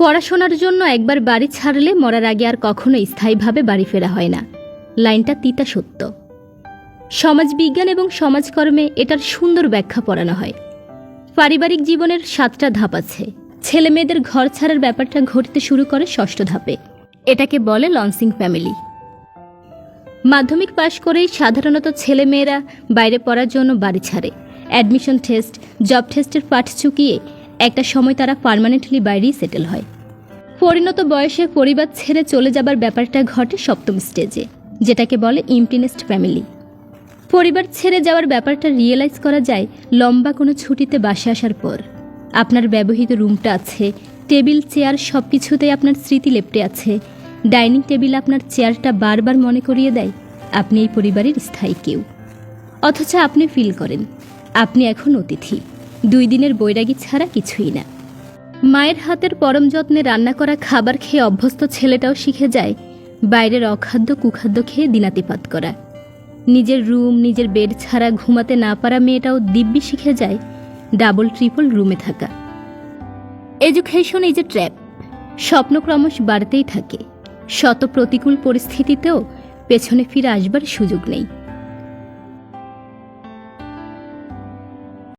পড়াশোনার জন্য একবার বাড়ি ছাড়লে মরার আগে আর কখনো স্থায়ীভাবে বাড়ি ফেরা হয় না। লাইনটা তিতা সত্য। সমাজবিজ্ঞান এবং সমাজকর্মে এটার সুন্দর ব্যাখ্যা পড়ানো হয়। পারিবারিক জীবনের 7টা ধাপ আছে। ছেলে মেয়েদের ঘর ছাড়ার ব্যাপারটা ঘটতে শুরু করে 6ষ্ঠ ধাপে। এটাকে বলে লঞ্চিং ফ্যামিলি। মাধ্যমিক পাশ করেই সাধারণত ছেলে মেয়েরা বাইরে পড়ার জন্য বাড়ি ছাড়ে। অ্যাডমিশন টেস্ট, জব টেস্টের পাঠ চুকিয়ে একটা সময় তারা পার্মানেন্টলি বাইরেই সেটেল হয়। পরিণত বয়সে পরিবার ছেড়ে চলে যাবার ব্যাপারটা ঘটে 7ম স্টেজে, যেটাকে বলে এমপ্টি নেস্ট ফ্যামিলি। পরিবার ছেড়ে যাওয়ার ব্যাপারটা রিয়েলাইজ করা যায় লম্বা কোনো ছুটিতে বাসে আসার পর। আপনার ব্যবহৃত রুমটা আছে, টেবিল চেয়ার সব কিছুতেই আপনার স্মৃতি লেপ্টে আছে। ডাইনিং টেবিল আপনার চেয়ারটা বারবার মনে করিয়ে দেয় আপনি এই পরিবারের স্থায়ী কেউ। অথচ আপনি ফিল করেন আপনি এখন অতিথি, 2 দিনের বৈরাগী ছাড়া কিছুই না। মায়ের হাতের পরম যত্নে রান্না করা খাবার খেয়ে অভ্যস্ত ছেলেটাও শিখে যায় বাইরের অখাদ্য কুখাদ্য খেয়ে দিনাতিপাত করা। নিজের রুম, নিজের বেড ছাড়া ঘুমাতে না পারা মেয়েটাও দিব্যি শিখে যায় ডাবল ট্রিপল রুমে থাকা। Education is a trap. স্বপ্ন ক্রমশ বাড়তেই থাকে। শত প্রতিকূল পরিস্থিতিতেও পেছনে ফিরে আসবার সুযোগ নেই।